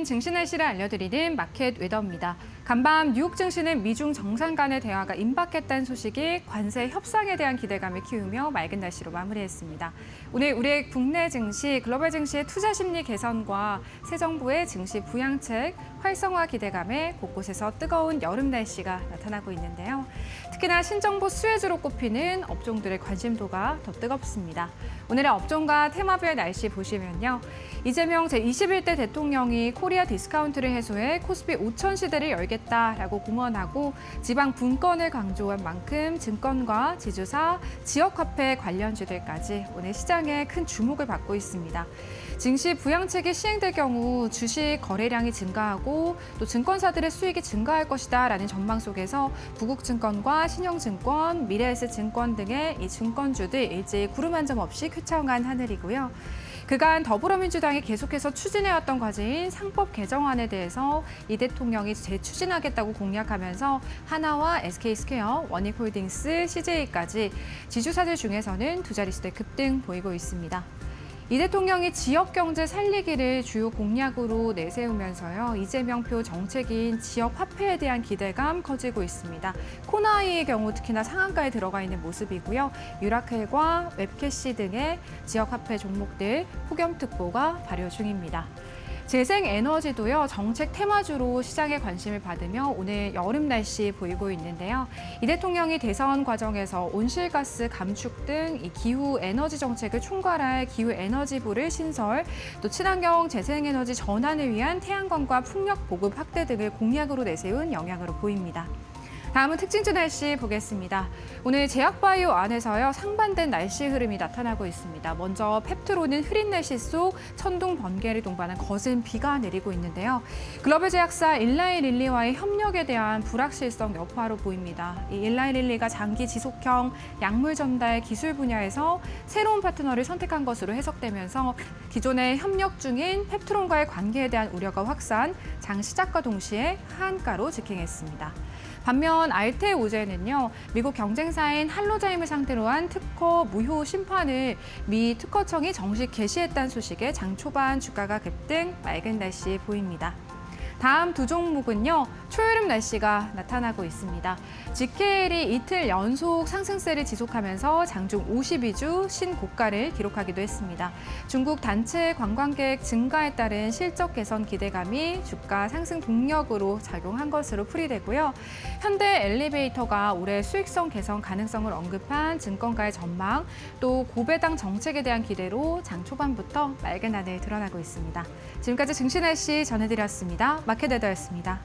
최신 증시 날씨를 알려드리는 마켓 웨더입니다. 간밤 뉴욕 증시는 미중 정상 간의 대화가 임박했다는 소식이 관세 협상에 대한 기대감을 키우며 맑은 날씨로 마무리했습니다. 오늘 우리의 국내 증시, 글로벌 증시의 투자 심리 개선과 새 정부의 증시 부양책 활성화 기대감에 곳곳에서 뜨거운 여름 날씨가 나타나고 있는데요. 특히나 신정부 수혜주로 꼽히는 업종들의 관심도가 더 뜨겁습니다. 오늘의 업종과 테마별 날씨 보시면요. 이재명 제21대 대통령이 코리아 디스카운트를 해소해 코스피 5천 시대를 열겠다라고 공언하고 지방 분권을 강조한 만큼 증권과 지주사, 지역화폐 관련주들까지 오늘 시장에 큰 주목을 받고 있습니다. 증시 부양책이 시행될 경우 주식 거래량이 증가하고 또 증권사들의 수익이 증가할 것이다라는 전망 속에서 부국증권과 신영증권, 미래에셋증권 등의 이 증권주들 일제히 구름 한 점 없이 쾌청한 하늘이고요. 그간 더불어민주당이 계속해서 추진해왔던 과제인 상법 개정안에 대해서 이 대통령이 재추진하겠다고 공약하면서 하나와 SK스퀘어, 원익홀딩스, CJ까지 지주사들 중에서는 두 자릿수대 급등 보이고 있습니다. 이 대통령이 지역경제 살리기를 주요 공약으로 내세우면서요. 이재명표 정책인 지역화폐에 대한 기대감 커지고 있습니다. 코나이의 경우 특히나 상한가에 들어가 있는 모습이고요. 유라클과 웹캐시 등의 지역화폐 종목들 폭염특보가 발효 중입니다. 재생에너지도요, 정책 테마주로 시장의 관심을 받으며 오늘 여름 날씨 보이고 있는데요. 이 대통령이 대선 과정에서 온실가스 감축 등 이 기후 에너지 정책을 총괄할 기후에너지부를 신설, 또 친환경 재생에너지 전환을 위한 태양광과 풍력 보급 확대 등을 공약으로 내세운 영향으로 보입니다. 다음은 특징주 날씨 보겠습니다. 오늘 제약바이오 안에서요, 상반된 날씨 흐름이 나타나고 있습니다. 먼저 펩트로는 흐린 날씨 속 천둥 번개를 동반한 거센 비가 내리고 있는데요. 글로벌 제약사 일라이릴리와의 협력에 대한 불확실성 여파로 보입니다. 이 일라이릴리가 장기 지속형 약물 전달 기술 분야에서 새로운 파트너를 선택한 것으로 해석되면서 기존에 협력 중인 펩트론과의 관계에 대한 우려가 확산, 장 시작과 동시에 하한가로 직행했습니다. 반면 알테오젠은요, 미국 경쟁사인 할로자임을 상대로 한 특허 무효 심판을 미 특허청이 정식 개시했다는 소식에 장 초반 주가가 급등, 맑은 날씨 보입니다. 다음 두 종목은요, 초여름 날씨가 나타나고 있습니다. GKL이 이틀 연속 상승세를 지속하면서 장중 52주 신고가를 기록하기도 했습니다. 중국 단체 관광객 증가에 따른 실적 개선 기대감이 주가 상승 동력으로 작용한 것으로 풀이되고요. 현대 엘리베이터가 올해 수익성 개선 가능성을 언급한 증권가의 전망, 또 고배당 정책에 대한 기대로 장 초반부터 맑은 하늘 드러나고 있습니다. 지금까지 증시 날씨 전해드렸습니다. 마켓웨더였습니다.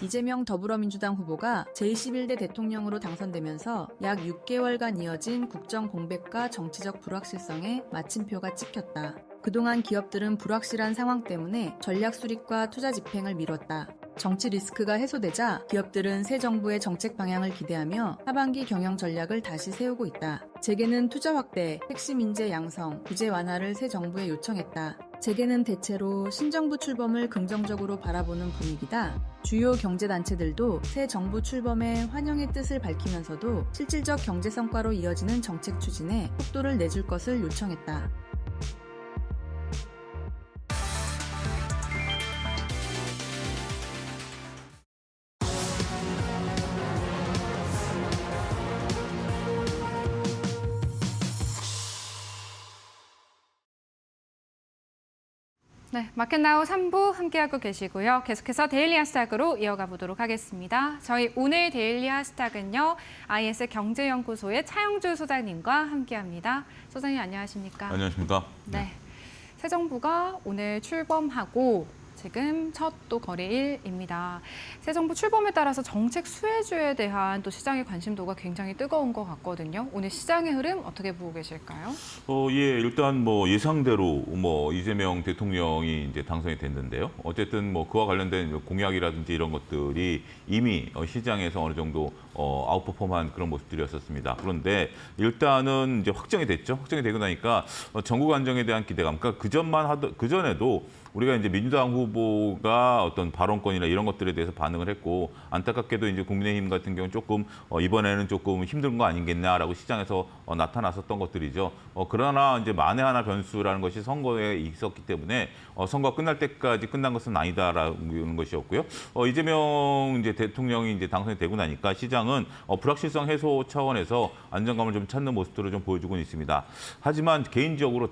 이재명 더불어민주당 후보가 제21대 대통령으로 당선되면서 약 6개월간 이어진 국정 공백과 정치적 불확실성에 마침표가 찍혔다. 그동안 기업들은 불확실한 상황 때문에 전략 수립과 투자 집행을 미뤘다. 정치 리스크가 해소되자 기업들은 새 정부의 정책 방향을 기대하며 하반기 경영 전략을 다시 세우고 있다. 재계는 투자 확대, 핵심 인재 양성, 규제 완화를 새 정부에 요청했다. 재계는 대체로 신정부 출범을 긍정적으로 바라보는 분위기다. 주요 경제단체들도 새 정부 출범에 환영의 뜻을 밝히면서도 실질적 경제 성과로 이어지는 정책 추진에 속도를 내줄 것을 요청했다. 네, 마켓나우 3부 함께하고 계시고요. 계속해서 데일리 하스닥으로 이어가 보도록 하겠습니다. 저희 오늘 데일리 하스닥은요. IS 경제연구소의 차영주 소장님과 함께합니다. 소장님 안녕하십니까? 안녕하십니까? 네, 새 정부가 오늘 출범하고 지금 첫 또 거래일입니다. 새 정부 출범에 따라서 정책 수혜주에 대한 또 시장의 관심도가 굉장히 뜨거운 것 같거든요. 오늘 시장의 흐름 어떻게 보고 계실까요? 예, 일단 뭐 예상대로 뭐 이재명 대통령이 이제 당선이 됐는데요. 어쨌든 뭐 그와 관련된 공약이라든지 이런 것들이 이미 시장에서 어느 정도 아웃퍼폼한 그런 모습들이었었습니다. 그런데 일단은 이제 확정이 됐죠. 확정이 되고 나니까 전국 안정에 대한 기대감. 그러니까 그 전에도 우리가 이제 민주당 후보가 어떤 발언권이나 이런 것들에 대해서 반응을 했고 안타깝게도 이제 국민의힘 같은 경우는 조금 이번에는 조금 힘든 거 아니겠냐라고 시장에서 나타났었던 것들이죠. 그러나 이제 만에 하나 변수라는 것이 선거에 있었기 때문에 선거 끝날 때까지 끝난 것은 아니다라는 것이었고요. 이재명 이제 대통령이 이제 당선이 되고 나니까 시장은 불확실성 해소 차원에서 안정감을 좀 찾는 모습들을 좀 보여주고 있습니다. 하지만 개인적으로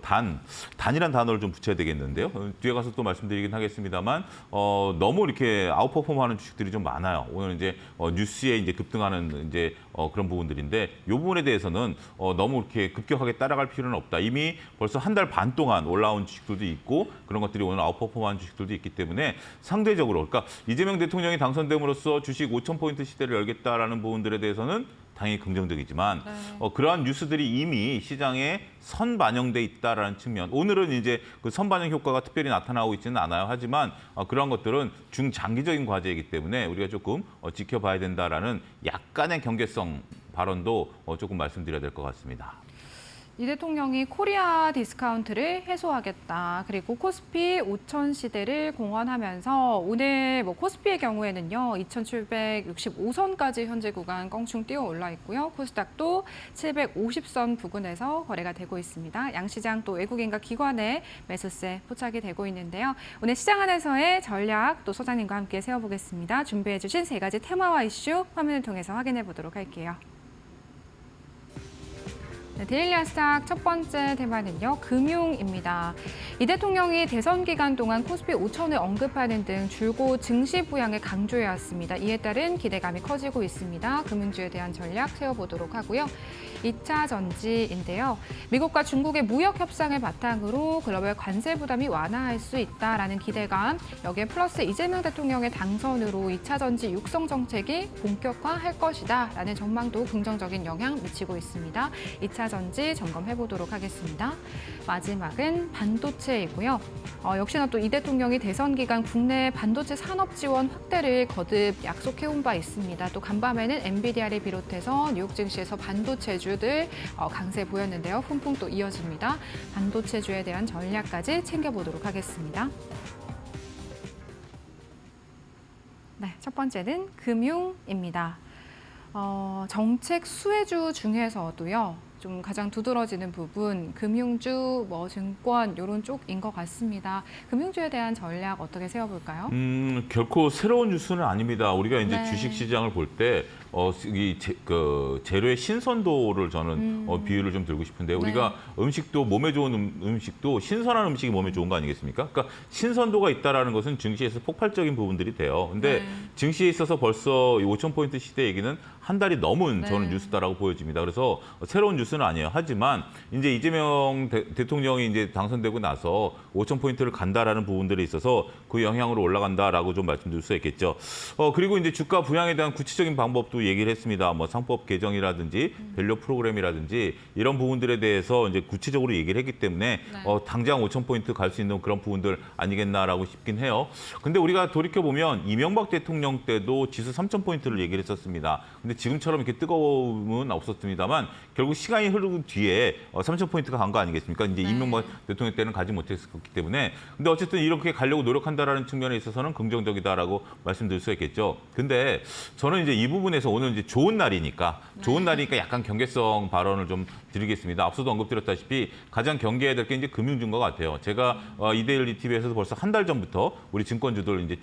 단이란 단어를 좀 붙여야 되겠는데요. 뒤에 가서 또 말씀드리긴 하겠습니다만 너무 이렇게 아웃퍼폼하는 주식들이 좀 많아요. 오늘 이제 뉴스에 이제 급등하는 이제 그런 부분들인데 이 부분에 대해서는 너무 이렇게 급격하게 따라갈 필요는 없다. 이미 벌써 한 달 반 동안 올라온 주식들도 있고 그런 것들이 오늘 아웃퍼폼한 주식들도 있기 때문에 상대적으로 그러니까 이재명 대통령이 당선됨으로써 주식 5,000포인트 시대를 열겠다라는 부분들에 대해서는 당연히 긍정적이지만 그러한 뉴스들이 이미 시장에 선반영돼 있다라는 측면. 오늘은 이제 그 선반영 효과가 특별히 나타나고 있지는 않아요. 하지만 그러한 것들은 중장기적인 과제이기 때문에 우리가 조금 지켜봐야 된다라는 약간의 경계성 발언도 조금 말씀드려야 될 것 같습니다. 이 대통령이 코리아 디스카운트를 해소하겠다. 그리고 코스피 5천 시대를 공언하면서 오늘 뭐 코스피의 경우에는요. 2,765선까지 현재 구간 껑충 뛰어 올라 있고요. 코스닥도 750선 부근에서 거래가 되고 있습니다. 양시장 또 외국인과 기관의 매수세 포착이 되고 있는데요. 오늘 시장 안에서의 전략 또 소장님과 함께 세워보겠습니다. 준비해 주신 세 가지 테마와 이슈 화면을 통해서 확인해 보도록 할게요. 네, 데일리 하스닥 첫 번째 테마는요. 금융입니다. 이 대통령이 대선 기간 동안 코스피 5천을 언급하는 등 줄곧 증시 부양을 강조해왔습니다. 이에 따른 기대감이 커지고 있습니다. 금융주에 대한 전략 세워보도록 하고요. 2차 전지인데요. 미국과 중국의 무역 협상을 바탕으로 글로벌 관세 부담이 완화할 수 있다라는 기대감, 여기에 플러스 이재명 대통령의 당선으로 2차 전지 육성 정책이 본격화할 것이다라는 전망도 긍정적인 영향 미치고 있습니다. 2차 전지 점검해 보도록 하겠습니다. 마지막은 반도체이고요. 역시나 또 이 대통령이 대선 기간 국내 반도체 산업 지원 확대를 거듭 약속해온 바 있습니다. 또 간밤에는 엔비디아를 비롯해서 뉴욕 증시에서 반도체주들 강세 보였는데요. 훈풍 또 이어집니다. 반도체주에 대한 전략까지 챙겨보도록 하겠습니다. 네, 첫 번째는 금융입니다. 정책 수혜주 중에서도요. 좀 가장 두드러지는 부분, 금융주, 증권 이런 쪽인 것 같습니다. 금융주에 대한 전략 어떻게 세워볼까요? 결코 새로운 뉴스는 아닙니다. 우리가 이제 네. 주식 시장을 볼 때 재료의 신선도를 저는 비유를 좀 들고 싶은데 우리가 음식도 몸에 좋은 음식도 신선한 음식이 몸에 좋은 거 아니겠습니까? 그러니까 신선도가 있다라는 것은 증시에서 폭발적인 부분들이 돼요. 근데 증시에 있어서 벌써 5,000포인트 시대 얘기는 한 달이 넘은 저는 뉴스다라고 보여집니다. 그래서 새로운 뉴스는 아니에요. 하지만 이제 이재명 대통령이 이제 당선되고 나서 5,000포인트를 간다라는 부분들에 있어서 그 영향으로 올라간다라고 좀 말씀드릴 수 있겠죠. 그리고 이제 주가 부양에 대한 구체적인 방법도 얘기를 했습니다. 뭐 상법 개정이라든지 밸류 프로그램이라든지 이런 부분들에 대해서 이제 구체적으로 얘기를 했기 때문에 당장 5,000포인트 갈 수 있는 그런 부분들 아니겠나라고 싶긴 해요. 근데 우리가 돌이켜 보면 이명박 대통령 때도 지수 3,000포인트를 얘기를 했었습니다. 근데 지금처럼 이렇게 뜨거움은 없었습니다만 결국 시간이 흐르고 뒤에 3,000포인트가 간 거 아니겠습니까? 이제 이명박 대통령 때는 가지 못했기 때문에. 근데 어쨌든 이렇게 가려고 노력한다라는 측면에 있어서는 긍정적이다라고 말씀드릴 수 있겠죠. 근데 저는 이제 이 부분에서 오늘 이제 좋은 날이니까 약간 경계성 발언을 좀 드리겠습니다. 앞서도 언급드렸다시피 가장 경계해야 될 게 이제 금융주인 것 같아요. 제가 이데일리 TV에서도 벌써 한 달 전부터 우리 증권주들 이제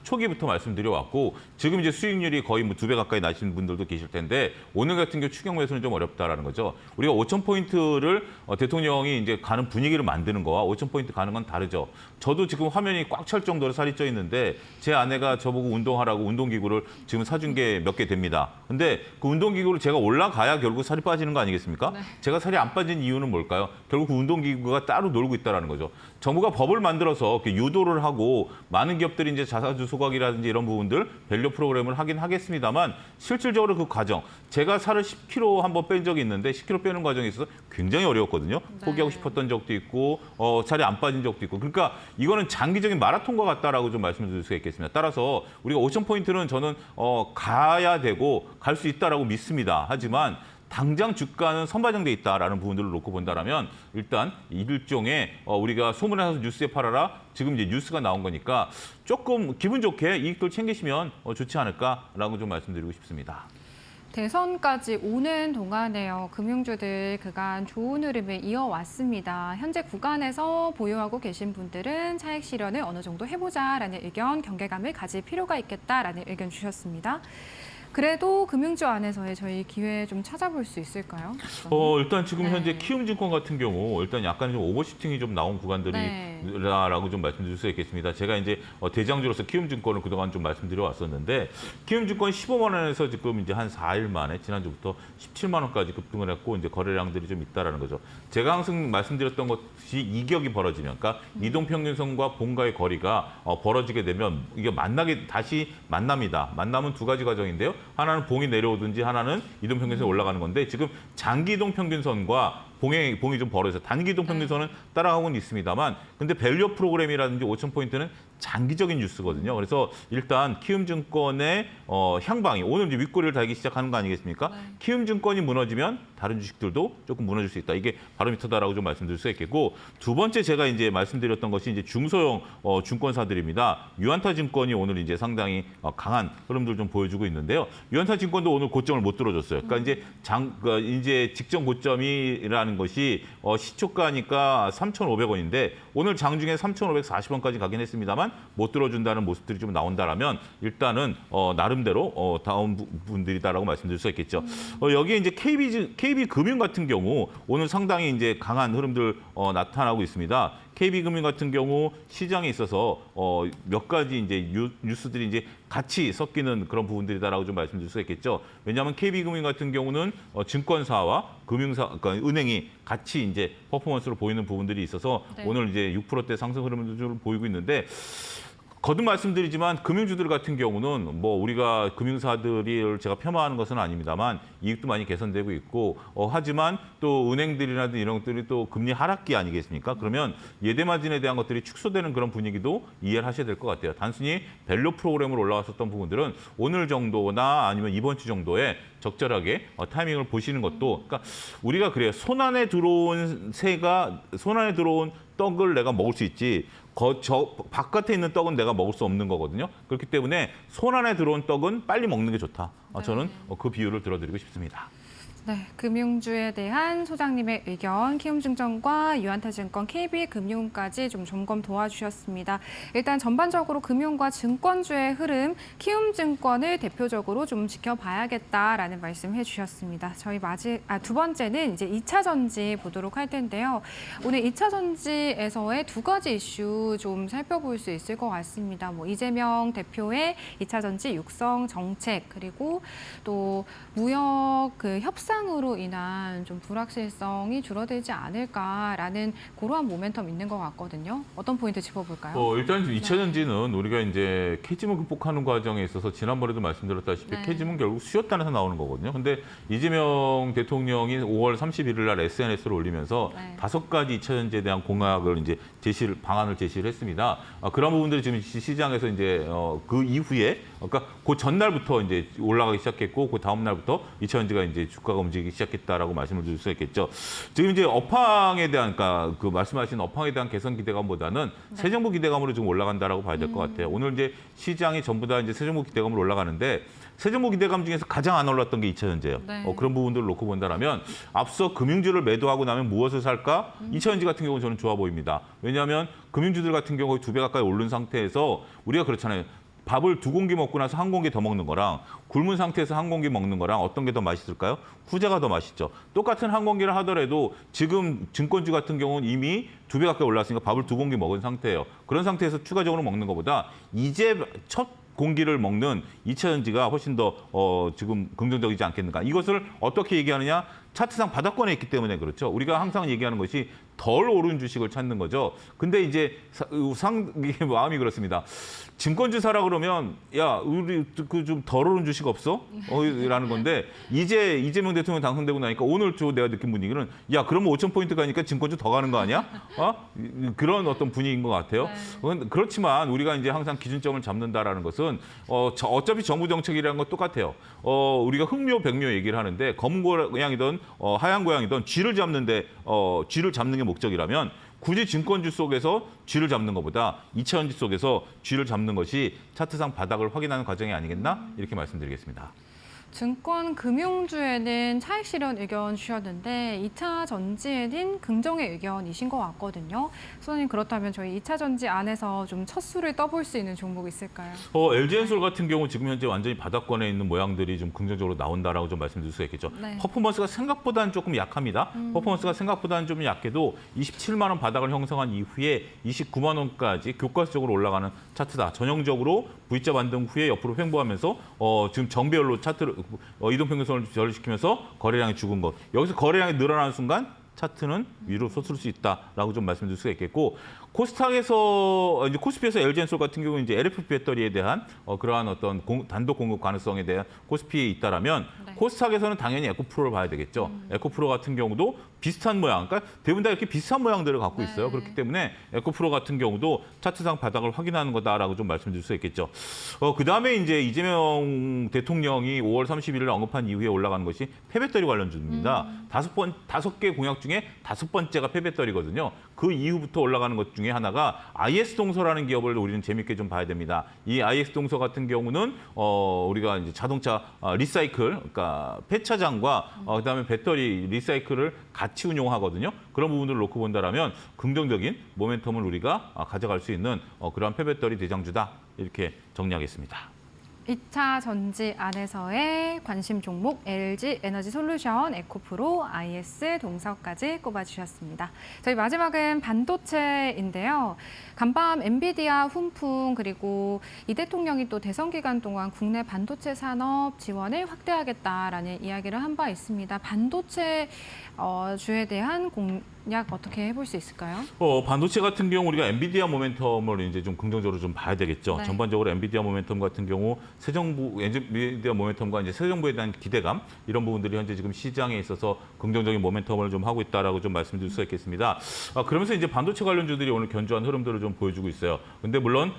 초기부터 말씀드려왔고 지금 이제 수익률이 거의 뭐 2배 가까이 나시는 분들도 계실 텐데 오늘 같은 경우 추경 매수는 좀 어렵다라는 거죠. 우리가 5,000포인트를 대통령이 이제 가는 분위기를 만드는 거와 5,000포인트 가는 건 다르죠. 저도 지금 화면이 꽉 찰 정도로 살이 쪄 있는데 제 아내가 저보고 운동하라고 운동기구를 지금 사준 게 몇 개 됩니다. 근데 그 운동기구를 제가 올라가야 결국 살이 빠지는 거 아니겠습니까? 제가 살이 안 빠진 이유는 뭘까요? 결국 그 운동기구가 따로 놀고 있다는 거죠. 정부가 법을 만들어서 유도를 하고 많은 기업들이 이제 자사주 소각이라든지 이런 부분들 밸류 프로그램을 하긴 하겠습니다만 실질적으로 그 과정 제가 살을 10kg 한번 뺀 적이 있는데 10kg 빼는 과정에 있어서 굉장히 어려웠거든요. 포기하고 싶었던 적도 있고 살이 안 빠진 적도 있고 그러니까 이거는 장기적인 마라톤과 같다라고 좀 말씀드릴 수가 있겠습니다. 따라서 우리가 5,000포인트는 저는 가야 되고 갈 수 있다라고 믿습니다. 하지만 당장 주가는 선반영돼 있다라는 부분들을 놓고 본다라면 일단 일종의 우리가 소문에 나서 뉴스에 팔아라 지금 이제 뉴스가 나온 거니까 조금 기분 좋게 이익들 챙기시면 좋지 않을까라고 좀 말씀드리고 싶습니다. 대선까지 오는 동안에요. 금융주들 그간 좋은 흐름을 이어왔습니다. 현재 구간에서 보유하고 계신 분들은 차익 실현을 어느 정도 해보자라는 의견, 경계감을 가질 필요가 있겠다라는 의견 주셨습니다. 그래도 금융주 안에서의 저희 기회 좀 찾아볼 수 있을까요? 일단 지금 현재 키움증권 같은 경우 일단 약간 좀 오버슈팅이 좀 나온 구간들이라고 좀 말씀드릴 수 있겠습니다. 제가 이제 대장주로서 키움증권을 그동안 좀 말씀드려 왔었는데 키움증권 15만 원에서 지금 이제 한 4일 만에 지난주부터 17만 원까지 급등을 했고 이제 거래량들이 좀 있다라는 거죠. 제가 항상 말씀드렸던 것이 이격이 벌어지면, 그러니까 이동평균선과 본가의 거리가 벌어지게 되면 이게 다시 만납니다. 만나면 두 가지 과정인데요. 하나는 봉이 내려오든지 하나는 이동평균선이 올라가는 건데 지금 장기 이동평균선과 봉이 좀 벌어져서 단기 이동평균선은 따라가고는 있습니다만 근데 밸류 프로그램이라든지 5,000포인트는 장기적인 뉴스거든요. 그래서 일단 키움증권의 향방이 오늘 이제 윗꼬리를 달기 시작하는 거 아니겠습니까? 키움증권이 무너지면 다른 주식들도 조금 무너질 수 있다. 이게 바로미터다라고 좀 말씀드릴 수 있겠고 두 번째 제가 이제 말씀드렸던 것이 이제 중소형 증권사들입니다. 유안타증권이 오늘 이제 상당히 강한 흐름들 좀 보여주고 있는데요. 유안타증권도 오늘 고점을 못 들어줬어요. 그러니까 이제 직전 고점이라는 것이 시초가니까 3,500원인데 오늘 장중에 3,540원까지 가긴 했습니다만 못 들어준다는 모습들이 좀 나온다라면 일단은 나름대로 다운 분들이다라고 말씀드릴 수 있겠죠. 여기에 이제 KB금융 같은 경우 오늘 상당히 이제 강한 흐름들 나타나고 있습니다. KB금융 같은 경우 시장에 있어서 몇 가지 이제 뉴스들이 이제 같이 섞이는 그런 부분들이다라고 좀 말씀드릴 수 있겠죠. 왜냐하면 KB금융 같은 경우는 증권사와 금융사, 그러니까 은행이 같이 이제 퍼포먼스로 보이는 부분들이 있어서 오늘 이제 6%대 상승 흐름을 좀 보이고 있는데. 거듭 말씀드리지만 금융주들 같은 경우는 뭐 우리가 금융사들을 제가 폄하하는 것은 아닙니다만 이익도 많이 개선되고 있고 하지만 또 은행들이라든지 이런 것들이 또 금리 하락기 아니겠습니까? 그러면 예대 마진에 대한 것들이 축소되는 그런 분위기도 이해를 하셔야 될 것 같아요. 단순히 밸류 프로그램으로 올라왔었던 부분들은 오늘 정도나 아니면 이번 주 정도에 적절하게 타이밍을 보시는 것도 그러니까 우리가 그래요. 손 안에 들어온 떡을 내가 먹을 수 있지 저 바깥에 있는 떡은 내가 먹을 수 없는 거거든요. 그렇기 때문에 손 안에 들어온 떡은 빨리 먹는 게 좋다. 저는 그 비유를 들어드리고 싶습니다. 네, 금융주에 대한 소장님의 의견, 키움증권과 유안타증권, KB금융까지 좀 점검 도와주셨습니다. 일단 전반적으로 금융과 증권주의 흐름, 키움증권을 대표적으로 좀 지켜봐야겠다라는 말씀해 주셨습니다. 저희 두 번째는 이제 2차 전지 보도록 할 텐데요. 오늘 2차 전지에서의 두 가지 이슈 좀 살펴볼 수 있을 것 같습니다. 이재명 대표의 2차 전지 육성 정책, 그리고 또 무역 협상으로 인한 좀 불확실성이 줄어들지 않을까라는 그러한 모멘텀 있는 것 같거든요. 어떤 포인트 짚어볼까요? 일단 2차 전지는 우리가 이제 캐즘을 극복하는 과정에 있어서 지난번에도 말씀드렸다시피 캐즘은 결국 수요단에서 나오는 거거든요. 근데 이재명 대통령이 5월 31일 날 SNS를 올리면서 5가지 2차 전지에 대한 공약을 이제 방안을 제시를 했습니다. 그런 부분들이 지금 시장에서 이제 그 이후에 그러니까 그 전날부터 이제 올라가기 시작했고 그 다음 날부터 2차 전지가 이제 주가가 움직이기 시작했다라고 말씀을 드릴 수 있겠죠. 지금 이제 업황에 대한 그러니까 그 말씀하신 업황에 대한 개선 기대감보다는 새 정부 기대감으로 좀 올라간다라고 봐야 될 것 같아요. 오늘 이제 시장이 전부 다 이제 새 정부 기대감으로 올라가는데 세정부 기대감 중에서 가장 안 올랐던 게 2차전지예요. 네. 그런 부분들을 놓고 본다면 앞서 금융주를 매도하고 나면 무엇을 살까? 2차전지 같은 경우는 저는 좋아 보입니다. 왜냐하면 금융주들 같은 경우 거의 2배 가까이 오른 상태에서 우리가 그렇잖아요. 밥을 2공기 먹고 나서 1공기 더 먹는 거랑 굶은 상태에서 1공기 먹는 거랑 어떤 게 더 맛있을까요? 후자가 더 맛있죠. 똑같은 1공기를 하더라도 지금 증권주 같은 경우는 이미 2배 가까이 올랐으니까 밥을 2공기 먹은 상태예요. 그런 상태에서 추가적으로 먹는 것보다 이제 첫 공기를 먹는 2차전지가 훨씬 더 지금 긍정적이지 않겠는가. 이것을 어떻게 얘기하느냐. 차트상 바닥권에 있기 때문에 그렇죠. 우리가 항상 얘기하는 것이 덜 오른 주식을 찾는 거죠. 근데 이제 이게 마음이 그렇습니다. 증권주 사라 그러면 야 우리 그 좀 덜 오른 주식 없어? 라는 건데 이제 이재명 대통령 당선되고 나니까 오늘 내가 느낀 분위기는 야 그러면 5,000포인트 가니까 증권주 더 가는 거 아니야? 그런 어떤 분위기인 것 같아요. 네. 그렇지만 우리가 이제 항상 기준점을 잡는다라는 것은 어차피 정부 정책이라는 건 똑같아요. 우리가 흑묘 백묘 얘기를 하는데 검은 고양이든 하얀 고양이든 쥐를 잡는데 쥐를 잡는 게 목적이라면 굳이 증권주 속에서 쥐를 잡는 것보다 2차전지 속에서 쥐를 잡는 것이 차트상 바닥을 확인하는 과정이 아니겠나 이렇게 말씀드리겠습니다. 증권 금융주에는 차익 실현 의견 주셨는데 2차 전지에는 긍정의 의견이신 것 같거든요. 소장님 그렇다면 저희 2차 전지 안에서 좀 첫 수를 떠볼 수 있는 종목이 있을까요? LG엔솔 같은 경우 지금 현재 완전히 바닥권에 있는 모양들이 좀 긍정적으로 나온다라고 좀 말씀드릴 수 있겠죠. 네. 퍼포먼스가 생각보다는 조금 약합니다. 퍼포먼스가 생각보다는 좀 약해도 27만 원 바닥을 형성한 이후에 29만 원까지 교과서적으로 올라가는 차트다. 전형적으로 V자 반등 후에 옆으로 횡보하면서 지금 정배열로 차트를 이동평균선을 저리시키면서 거래량이 죽은 것. 여기서 거래량이 늘어나는 순간 차트는 위로 솟을 수 있다라고 좀 말씀드릴 수가 있겠고 코스닥에서 이제 코스피에서 LG엔솔 같은 경우는 이제 LFP 배터리에 대한 그러한 어떤 단독 공급 가능성에 대한 코스피에 있다라면 네. 코스닥에서는 당연히 에코프로를 봐야 되겠죠. 에코프로 같은 경우도 비슷한 모양, 그러니까 대부분 다 이렇게 비슷한 모양들을 갖고 있어요. 네. 그렇기 때문에 에코프로 같은 경우도 차트상 바닥을 확인하는 거다라고 좀 말씀드릴 수 있겠죠. 그다음에 이제 이재명 대통령이 5월 31일 언급한 이후에 올라가는 것이 폐배터리 관련주입니다. 5개 공약 중에 5번째가 폐배터리거든요. 그 이후부터 올라가는 것 중에 하나가 IS동서라는 기업을 우리는 재밌게 좀 봐야 됩니다. 이 IS동서 같은 경우는 우리가 이제 자동차 리사이클, 그러니까 폐차장과 그다음에 배터리 리사이클을 같이 운용하거든요. 그런 부분들을 놓고 본다라면 긍정적인 모멘텀을 우리가 가져갈 수 있는 그러한 폐배터리 대장주다 이렇게 정리하겠습니다. 2차 전지 안에서의 관심 종목 LG 에너지솔루션, 에코프로, IS, 동서까지 꼽아주셨습니다. 저희 마지막은 반도체인데요. 간밤 엔비디아 훈풍 그리고 이 대통령이 또 대선 기간 동안 국내 반도체 산업 지원을 확대하겠다라는 이야기를 한 바 있습니다. 반도체 주에 대한 공략 어떻게 해볼 수 있을까요? 반도체 같은 경우 우리가 엔비디아 모멘텀을 이제 좀 긍정적으로 좀 봐야 되겠죠. 네. 전반적으로 엔비디아 모멘텀 같은 경우 엔비디아 모멘텀과 이제 새 정부에 대한 기대감 이런 부분들이 현재 지금 시장에 있어서 긍정적인 모멘텀을 좀 하고 있다라고 좀 말씀드릴 수가 있겠습니다. 그러면서 이제 반도체 관련주들이 오늘 견조한 흐름들을 좀 보여주고 있어요. 근데 물론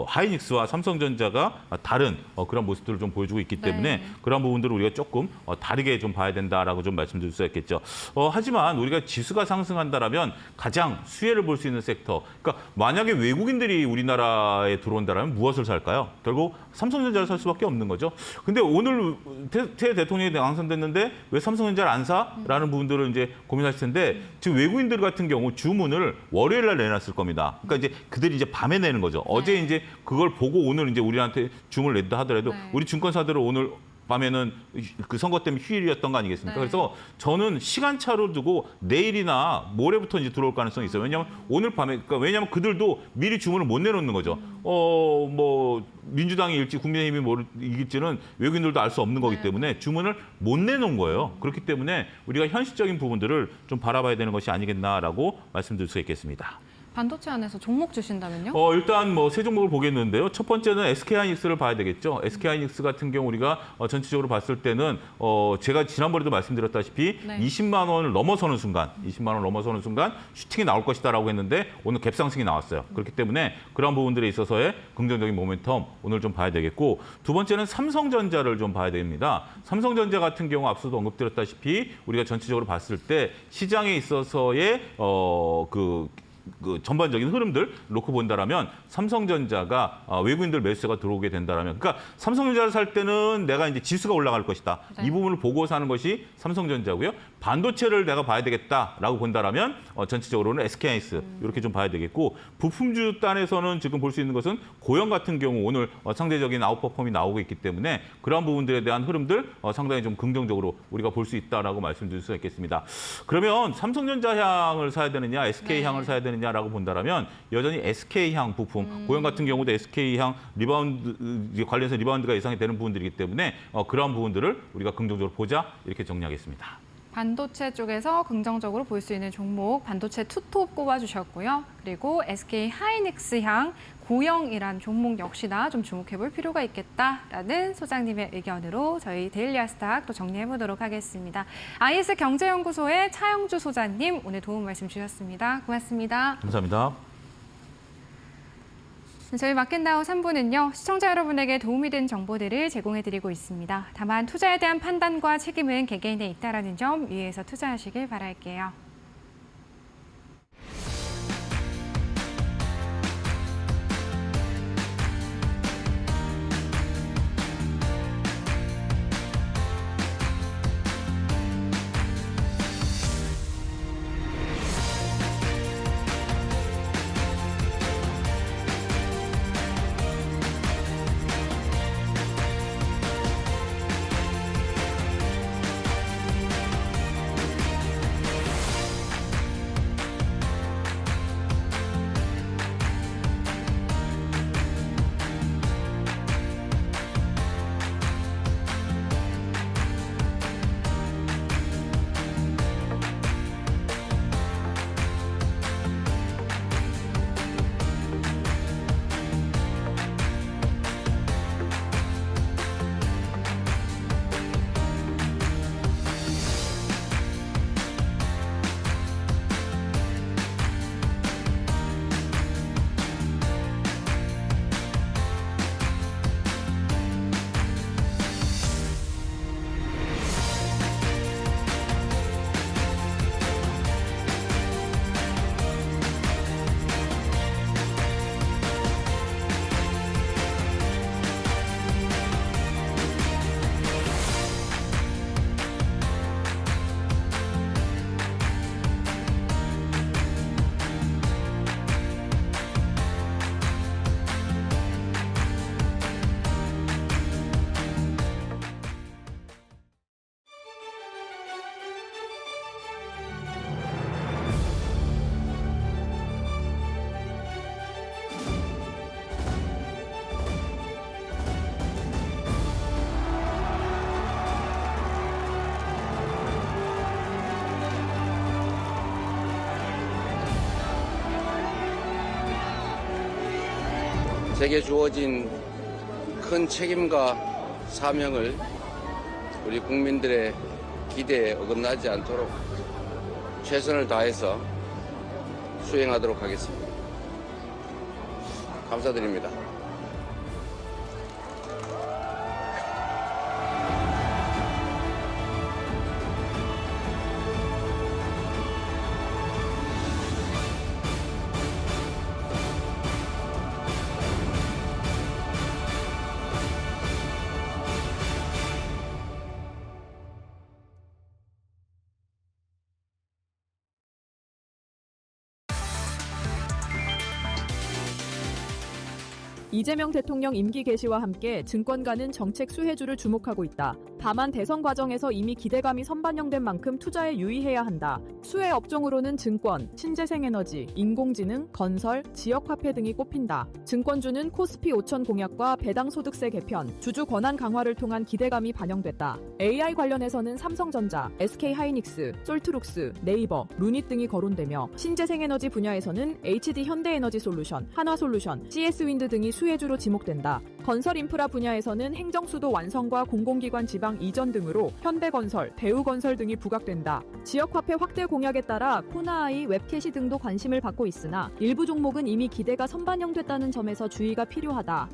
하이닉스와 삼성전자가 다른 그런 모습들을 좀 보여주고 있기 때문에 네. 그런 부분들을 우리가 조금 다르게 좀 봐야 된다라고 좀 말씀드릴 수가 있겠죠. 하지만 우리가 지수가 상승한다라면 가장 수혜를 볼 수 있는 섹터. 그러니까 만약에 외국인들이 우리나라에 들어온다면 무엇을 살까요? 결국 삼성전자를 살 수밖에 없는 거죠. 근데 오늘 태 대통령이 당선됐는데 왜 삼성전자를 안 사? 라는 부분들을 이제 고민하실 텐데 지금 외국인들 같은 경우 주문을 월요일 날 내놨을 겁니다. 그러니까 이제 그들이 이제 밤에 내는 거죠. 어제 이제 그걸 보고 오늘 이제 우리한테 주문을 낸다 하더라도 네. 우리 증권사들은 오늘 밤에는 그 선거 때문에 휴일이었던 거 아니겠습니까? 네. 그래서 저는 시간차로 두고 내일이나 모레부터 이제 들어올 가능성이 있어요. 왜냐하면 오늘 밤에, 그러니까 왜냐하면 그들도 미리 주문을 못 내놓는 거죠. 뭐 민주당이 일지 국민의힘이 이길지는 외국인들도 알 수 없는 거기 때문에 주문을 못 내놓은 거예요. 그렇기 때문에 우리가 현실적인 부분들을 좀 바라봐야 되는 것이 아니겠나라고 말씀드릴 수 있겠습니다. 반도체 안에서 종목 주신다면요? 일단 뭐 세 종목을 보겠는데요. 첫 번째는 SK하이닉스를 봐야 되겠죠. SK하이닉스 같은 경우 우리가 전체적으로 봤을 때는 제가 지난번에도 말씀드렸다시피 네. 20만 원을 넘어서는 순간, 20만 원을 넘어서는 순간 슈팅이 나올 것이다라고 했는데 오늘 갭상승이 나왔어요. 그렇기 때문에 그런 부분들에 있어서의 긍정적인 모멘텀 오늘 좀 봐야 되겠고 두 번째는 삼성전자를 좀 봐야 됩니다. 삼성전자 같은 경우 앞서도 언급드렸다시피 우리가 전체적으로 봤을 때 시장에 있어서의 그 전반적인 흐름들 놓고 본다라면 삼성전자가 외국인들 매수세가 들어오게 된다라면, 그러니까 삼성전자를 살 때는 내가 이제 지수가 올라갈 것이다. 네. 이 부분을 보고 사는 것이 삼성전자고요. 반도체를 내가 봐야 되겠다라고 본다라면 전체적으로는 SK하이닉스 이렇게 좀 봐야 되겠고, 부품주 단에서는 지금 볼 수 있는 것은 고영 같은 경우 오늘 상대적인 아웃퍼폼이 나오고 있기 때문에 그러한 부분들에 대한 흐름들 상당히 좀 긍정적으로 우리가 볼 수 있다라고 말씀드릴 수가 있겠습니다. 그러면 삼성전자 향을 사야 되느냐, SK 향을 사야 되느냐라고 본다라면 여전히 SK 향 부품, 고영 같은 경우도 SK 향 리바운드 관련해서 리바운드가 예상이 되는 부분들이기 때문에 그러한 부분들을 우리가 긍정적으로 보자, 이렇게 정리하겠습니다. 반도체 쪽에서 긍정적으로 볼 수 있는 종목 반도체 투톱 꼽아주셨고요. 그리고 SK 하이닉스 향 고영이란 종목 역시나 좀 주목해볼 필요가 있겠다라는 소장님의 의견으로 저희 데일리 아스탁 또 정리해보도록 하겠습니다. IS 경제연구소의 차영주 소장님 오늘 도움 말씀 주셨습니다. 고맙습니다. 감사합니다. 저희 마켓나우 3부는요. 시청자 여러분에게 도움이 된 정보들을 제공해드리고 있습니다. 다만 투자에 대한 판단과 책임은 개개인에 있다는 점 유의해서 투자하시길 바랄게요. 제게 주어진 큰 책임과 사명을 우리 국민들의 기대에 어긋나지 않도록 최선을 다해서 수행하도록 하겠습니다. 감사드립니다. 이재명 대통령 임기 개시와 함께 증권가는 정책 수혜주를 주목하고 있다. 다만 대선 과정에서 이미 기대감이 선반영된 만큼 투자에 유의해야 한다. 수혜 업종으로는 증권, 신재생에너지, 인공지능, 건설, 지역화폐 등이 꼽힌다. 증권주는 코스피 5천 공약과 배당 소득세 개편, 주주 권한 강화를 통한 기대감이 반영됐다. AI 관련해서는 삼성전자, SK하이닉스, 솔트룩스, 네이버, 루닛 등이 거론되며 신재생에너지 분야에서는 HD 현대에너지솔루션, 한화솔루션, CS윈드 등이 수혜주로 지목된다. 건설 인프라 분야에서는 행정수도 완성과 공공기관 지방 이전 등으로 현대건설, 대우건설 등이 부각된다. 지역화폐 확대 공약에 따라 코나아이, 웹캐시 등도 관심을 받고 있으나 일부 종목은 이미 기대가 선반영됐다는 점에서 주의가 필요하다.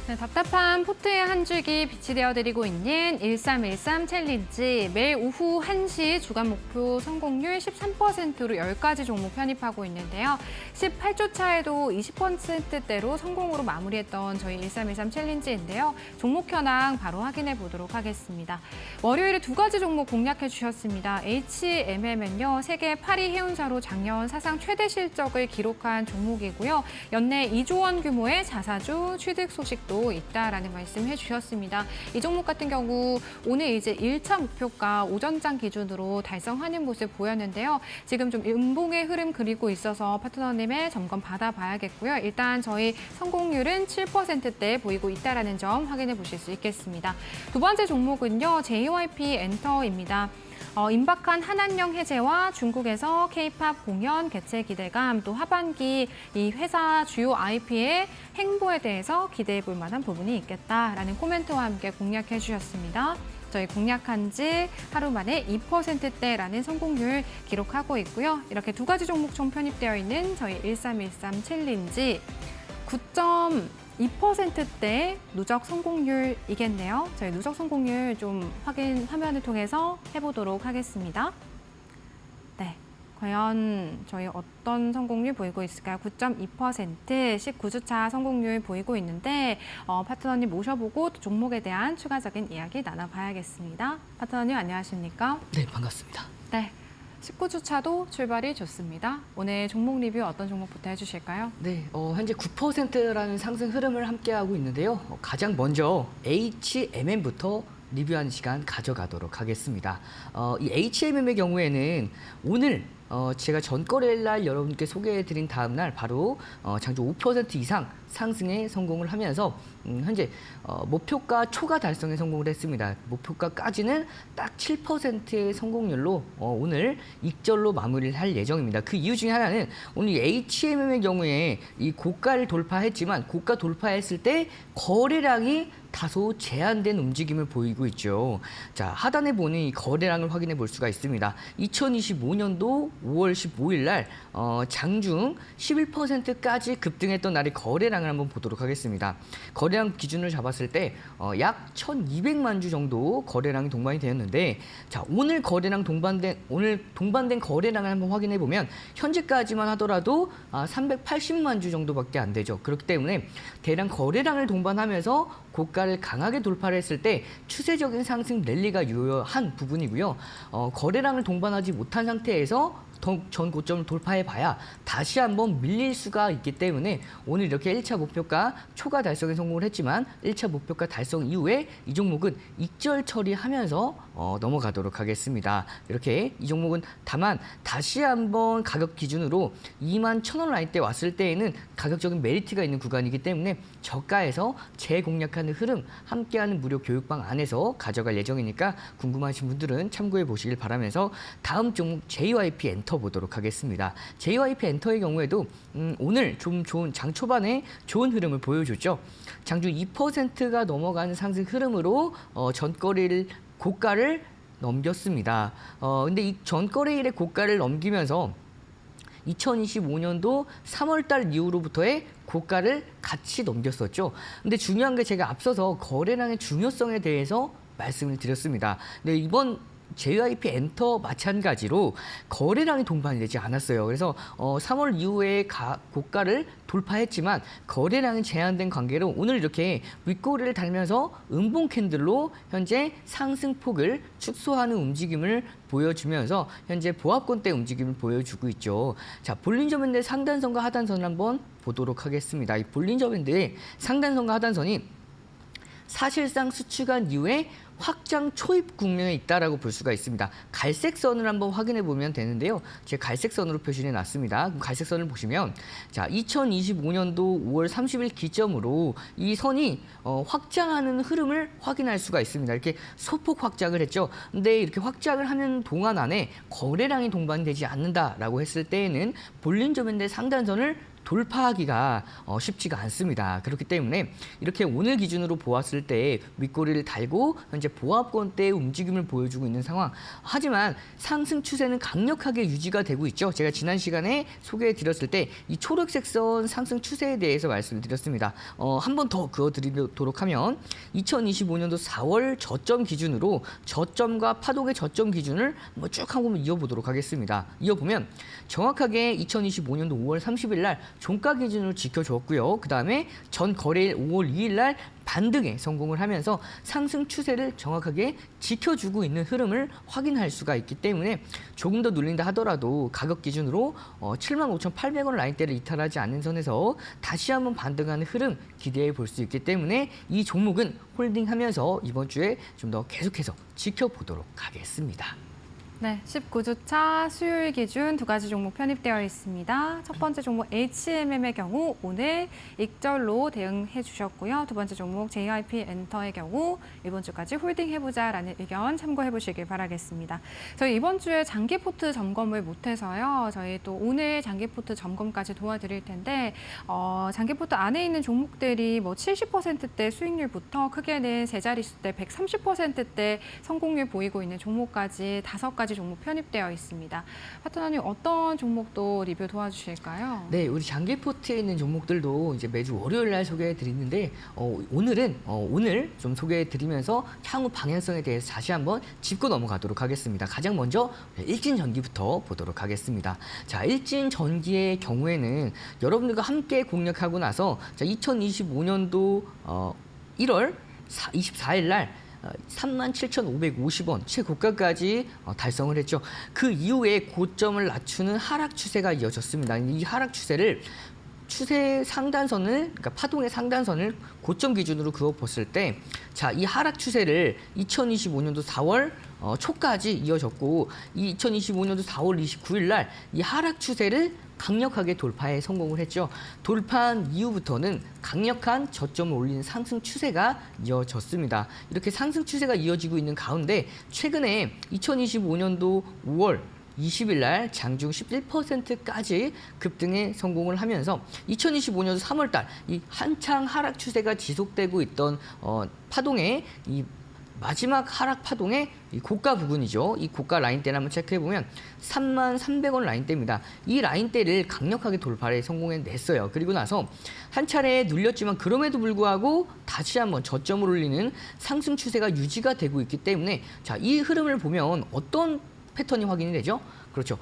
네, 답답한 포트의 한 줄기 빛이 되어드리고 있는 1313 챌린지. 매일 오후 1시 주간 목표 성공률 13%로 10가지 종목 편입하고 있는데요. 18주 차에도 20%대로 성공으로 마무리했던 저희 1313 챌린지인데요. 종목 현황 바로 확인해 보도록 하겠습니다. 월요일에 2가지 종목 공략해 주셨습니다. HMM은요, 세계 8위 해운사로 작년 사상 최대 실적을 기록한 종목이고요. 연내 2조 원 규모의 자사주 취득 소식도 있다라는 말씀 해주셨습니다. 이 종목 같은 경우 오늘 이제 1차 목표가 오전장 기준으로 달성하는 모습 보였는데요. 지금 좀 음봉의 흐름 그리고 있어서 파트너님의 점검 받아봐야겠고요. 일단 저희 성공률은 7%대 보이고 있다라는 점 확인해 보실 수 있겠습니다. 두 번째 종목은요, JYP 엔터입니다. 임박한 한한령 해제와 중국에서 K-팝 공연 개최 기대감, 또 하반기 이 회사 주요 IP의 행보에 대해서 기대해 볼 만한 부분이 있겠다라는 코멘트와 함께 공략해 주셨습니다. 저희 공략한 지 하루 만에 2%대라는 성공률 기록하고 있고요. 이렇게 2가지 종목 총 편입되어 있는 저희 1313 챌린지 9.2%대 누적 성공률이겠네요. 저희 누적 성공률 좀 확인 화면을 통해서 해보도록 하겠습니다. 네, 과연 저희 어떤 성공률 보이고 있을까요? 9.2%, 19주차 성공률 보이고 있는데 파트너님 모셔보고 또 종목에 대한 추가적인 이야기 나눠봐야겠습니다. 파트너님 안녕하십니까? 네, 반갑습니다. 네. 19주차도 출발이 좋습니다. 오늘 종목 리뷰 어떤 종목부터 해주실까요? 네, 현재 9%라는 상승 흐름을 함께하고 있는데요. 가장 먼저 HMM부터 리뷰하는 시간 가져가도록 하겠습니다. 이 HMM의 경우에는 오늘 제가 전거래일 날 여러분께 소개해드린 다음 날 바로 장중 5% 이상 상승에 성공을 하면서 현재 목표가 초과 달성에 성공을 했습니다. 목표가까지는 딱 7%의 성공률로 오늘 익절로 마무리를 할 예정입니다. 그 이유 중에 하나는 오늘 HMM의 경우에 이 고가를 돌파했지만 고가 돌파했을 때 거래량이 다소 제한된 움직임을 보이고 있죠. 자, 하단에 보는 이 거래량을 확인해 볼 수가 있습니다. 2025년도 5월 15일 날 장중 11%까지 급등했던 날의 거래량을 한번 보도록 하겠습니다. 거래량 기준을 잡았을 때 약 1,200만 주 정도 거래량이 동반이 되었는데, 자, 오늘 동반된 거래량을 한번 확인해 보면 현재까지만 하더라도 380만 주 정도밖에 안 되죠. 그렇기 때문에 대량 거래량을 동반하면서 고가를 강하게 돌파를 했을 때 추세적인 상승 랠리가 유효한 부분이고요. 거래량을 동반하지 못한 상태에서 전 고점을 돌파해봐야 다시 한번 밀릴 수가 있기 때문에 오늘 이렇게 1차 목표가 초과 달성에 성공을 했지만 1차 목표가 달성 이후에 이 종목은 익절 처리하면서 넘어가도록 하겠습니다. 이렇게 이 종목은 다만 다시 한번 가격 기준으로 21,000원 라인대 왔을 때에는 가격적인 메리트가 있는 구간이기 때문에 저가에서 재공략하는 흐름 함께하는 무료 교육방 안에서 가져갈 예정이니까 궁금하신 분들은 참고해 보시길 바라면서 다음 종목 JYP 엔터 보도록 하겠습니다. JYP 엔터의 경우에도 오늘 좀 좋은 장 초반에 좋은 흐름을 보여줬죠. 장중 2%가 넘어가는 상승 흐름으로 전거래일 고가를 넘겼습니다. 근데 이 전거래일의 고가를 넘기면서 2025년도 3월달 이후로부터의 고가를 같이 넘겼었죠. 근데 중요한 게 제가 앞서서 거래량의 중요성에 대해서 말씀을 드렸습니다. 근데 이번 JYP 엔터 마찬가지로 거래량이 동반이 되지 않았어요. 그래서 3월 이후에 고가를 돌파했지만 거래량이 제한된 관계로 오늘 이렇게 윗꼬리를 달면서 음봉 캔들로 현재 상승폭을 축소하는 움직임을 보여주면서 현재 보합권대 움직임을 보여주고 있죠. 자, 볼린저 밴드의 상단선과 하단선을 한번 보도록 하겠습니다. 이 볼린저 밴드의 상단선과 하단선이 사실상 수축한 이후에 확장 초입 국면에 있다라고 볼 수가 있습니다. 갈색 선을 한번 확인해 보면 되는데요. 제가 갈색 선으로 표시해 놨습니다. 갈색 선을 보시면 자, 2025년도 5월 30일 기점으로 이 선이 확장하는 흐름을 확인할 수가 있습니다. 이렇게 소폭 확장을 했죠. 근데 이렇게 확장을 하는 동안 안에 거래량이 동반이 되지 않는다라고 했을 때에는 볼린저 밴드의 상단선을 돌파하기가 쉽지가 않습니다. 그렇기 때문에 이렇게 오늘 기준으로 보았을 때 윗꼬리를 달고 현재 현재 보합권대의 움직임을 보여주고 있는 상황. 하지만 상승 추세는 강력하게 유지가 되고 있죠. 제가 지난 시간에 소개해드렸을 때 이 초록색 선 상승 추세에 대해서 말씀을 드렸습니다. 한 번 더 그어드리도록 하면 2025년도 4월 저점 기준으로 저점과 파동의 저점 기준을 한번 쭉 한번 이어보도록 하겠습니다. 이어보면 정확하게 2025년도 5월 30일 날 종가 기준으로 지켜줬고요. 그 다음에 전 거래일 5월 2일 날 반등에 성공을 하면서 상승 추세를 정확하게 지켜주고 있는 흐름을 확인할 수가 있기 때문에 조금 더 눌린다 하더라도 가격 기준으로 75,800원 라인대를 이탈하지 않는 선에서 다시 한번 반등하는 흐름 기대해 볼 수 있기 때문에 이 종목은 홀딩하면서 이번 주에 좀 더 계속해서 지켜보도록 하겠습니다. 네, 19주차 수요일 기준 두 가지 종목 편입되어 있습니다. 첫 번째 종목 HMM의 경우 오늘 익절로 대응해 주셨고요. 두 번째 종목 JYP 엔터의 경우 이번 주까지 홀딩해보자라는 의견 참고해 보시길 바라겠습니다. 저희 이번 주에 장기 포트 점검을 못해서요. 저희 또 오늘 장기 포트 점검까지 도와드릴 텐데 장기 포트 안에 있는 종목들이 뭐 70%대 수익률부터 크게는 세 자릿수대 130%대 성공률 보이고 있는 종목까지 5가지 종목 편입되어 있습니다. 파트너님 어떤 종목도 리뷰 도와주실까요? 네, 우리 장기 포트에 있는 종목들도 이제 매주 월요일 날 소개해 드리는데 오늘은 오늘 좀 소개해 드리면서 향후 방향성에 대해서 다시 한번 짚고 넘어가도록 하겠습니다. 가장 먼저 일진전기부터 보도록 하겠습니다. 자, 일진전기의 경우에는 여러분들과 함께 공략하고 나서 2025년도 1월 24일 날 37,550원 최고가까지 달성을 했죠. 그 이후에 고점을 낮추는 하락 추세가 이어졌습니다. 이 하락 추세를 추세 상단선을, 그러니까 파동의 상단선을 고점 기준으로 그어봤을 때, 자, 이 하락 추세를 2025년도 4월 초까지 이어졌고, 이 2025년도 4월 29일 날 이 하락 추세를 강력하게 돌파에 성공을 했죠. 돌파한 이후부터는 강력한 저점을 올리는 상승 추세가 이어졌습니다. 이렇게 상승 추세가 이어지고 있는 가운데 최근에 2025년도 5월 20일 날 장중 11%까지 급등에 성공을 하면서 2025년도 3월 달 이 한창 하락 추세가 지속되고 있던 파동의 이 마지막 하락 파동의 이 고가 부근이죠. 이 고가 라인대를 한번 체크해보면 33,300원 라인대입니다. 이 라인대를 강력하게 돌파에 성공해냈어요. 그리고 나서 한 차례 눌렸지만 그럼에도 불구하고 다시 한번 저점을 올리는 상승 추세가 유지가 되고 있기 때문에 자, 이 흐름을 보면 어떤 패턴이 확인이 되죠? 그렇죠.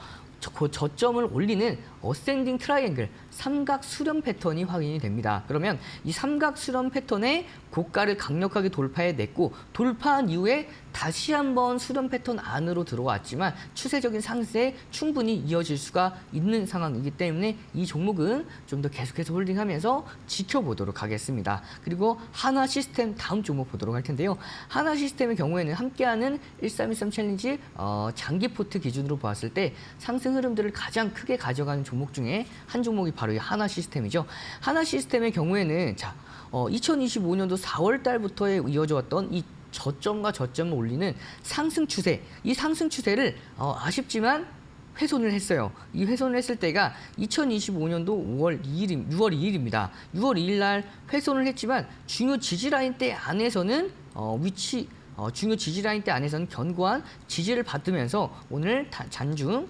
그 저점을 올리는 어센딩 트라이앵글 삼각 수렴 패턴이 확인이 됩니다. 그러면 이 삼각 수렴 패턴의 고가를 강력하게 돌파해냈고 돌파한 이후에 다시 한번 수렴 패턴 안으로 들어왔지만 추세적인 상승에 충분히 이어질 수가 있는 상황이기 때문에 이 종목은 좀 더 계속해서 홀딩하면서 지켜보도록 하겠습니다. 그리고 하나 시스템 다음 종목 보도록 할 텐데요. 하나 시스템의 경우에는 함께하는 1313 챌린지 장기 포트 기준으로 보았을 때 상승 흐름들을 가장 크게 가져가는 종목 중에 한 종목이 바로 이 하나 시스템이죠. 하나 시스템의 경우에는 자, 2025년도 4월 달부터 이어져 왔던 이 저점과 저점을 올리는 상승 추세, 이 상승 추세를 아쉽지만 훼손을 했어요. 이 훼손을 했을 때가 2025년도 6월 2일입니다. 6월 2일 날 훼손을 했지만 중요 지지라인대 안에서는 중요 지지라인대 안에서는 견고한 지지를 받으면서 오늘 잔중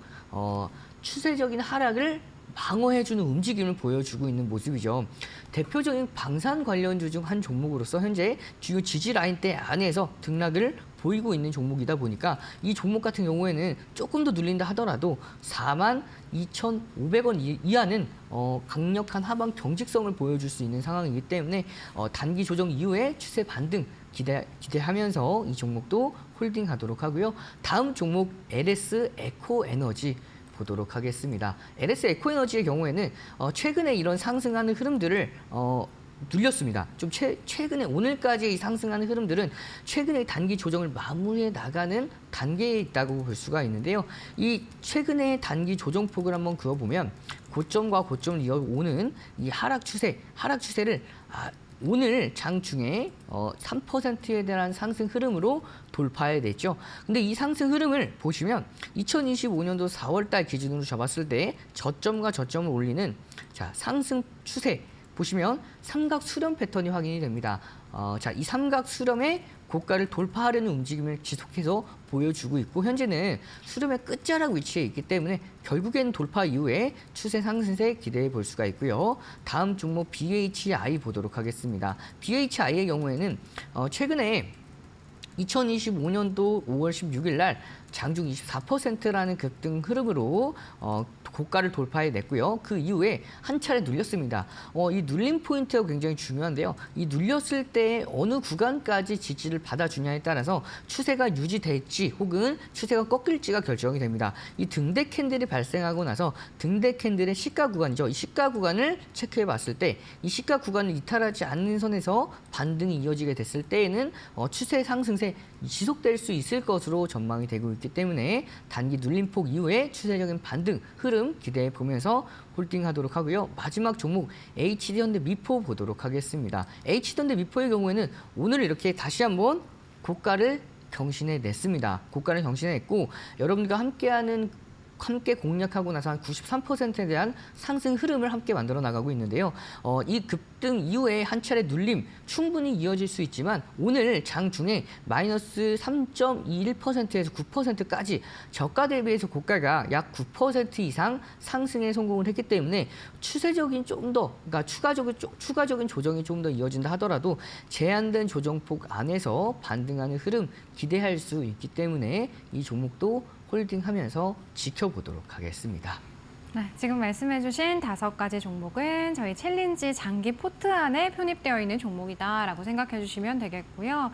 추세적인 하락을 방어해주는 움직임을 보여주고 있는 모습이죠. 대표적인 방산 관련주 중 한 종목으로서 현재 주요 지지 라인대 안에서 등락을 보이고 있는 종목이다 보니까 이 종목 같은 경우에는 조금 더 눌린다 하더라도 42,500원 이하는 강력한 하방 경직성을 보여줄 수 있는 상황이기 때문에 단기 조정 이후에 추세 반등 기대하면서 이 종목도 홀딩하도록 하고요. 다음 종목 LS 에코에너지 보도록 하겠습니다. LS 에코에너지의 경우에는 최근에 이런 상승하는 흐름들을 눌렸습니다. 좀 최근에 오늘까지 이 상승하는 흐름들은 최근에 단기 조정을 마무리해 나가는 단계에 있다고 볼 수가 있는데요. 이 최근에 단기 조정폭을 한번 그어보면 고점과 고점을 이어오는 이 하락 추세를 오늘 장중에 3%에 대한 상승 흐름으로 돌파해냈죠. 근데 이 상승 흐름을 보시면 2025년도 4월 달 기준으로 잡았을 때 저점과 저점을 올리는 자, 상승 추세 보시면 삼각 수렴 패턴이 확인이 됩니다. 자, 이 삼각 수렴의 고가를 돌파하려는 움직임을 지속해서 보여주고 있고 현재는 수렴의 끝자락 위치에 있기 때문에 결국에는 돌파 이후에 추세 상승세 기대해 볼 수가 있고요. 다음 종목 BHI 보도록 하겠습니다. BHI의 경우에는 최근에 2025년도 5월 16일 날 장중 24%라는 급등 흐름으로 고가를 돌파해냈고요. 그 이후에 한 차례 눌렸습니다. 이 눌림 포인트가 굉장히 중요한데요. 이 눌렸을 때 어느 구간까지 지지를 받아주냐에 따라서 추세가 유지될지 혹은 추세가 꺾일지가 결정이 됩니다. 이 등대 캔들이 발생하고 나서 등대 캔들의 시가 구간이죠. 이 시가 구간을 체크해 봤을 때 이 시가 구간을 이탈하지 않는 선에서 반등이 이어지게 됐을 때에는 추세 상승세 지속될 수 있을 것으로 전망이 되고 있기 때문에 단기 눌림폭 이후에 추세적인 반등 흐름 기대해 보면서 홀딩하도록 하고요. 마지막 종목 HD현대 미포 보도록 하겠습니다. HD현대 미포의 경우에는 오늘 이렇게 다시 한번 고가를 경신해냈습니다. 고가를 경신해냈고 여러분들과 함께 공략하고 나서 한 93%에 대한 상승 흐름을 함께 만들어 나가고 있는데요. 이 급등 이후에 한 차례 눌림 충분히 이어질 수 있지만 오늘 장중에 마이너스 3.21%에서 9%까지 저가 대비해서 고가가 약 9% 이상 상승에 성공을 했기 때문에 추세적인 그러니까 추가적인 조정이 좀 더 이어진다 하더라도 제한된 조정폭 안에서 반등하는 흐름 기대할 수 있기 때문에 이 종목도 홀딩하면서 지켜보도록 하겠습니다. 네, 지금 말씀해주신 5가지 종목은 저희 챌린지 장기 포트 안에 편입되어 있는 종목이다라고 생각해 주시면 되겠고요.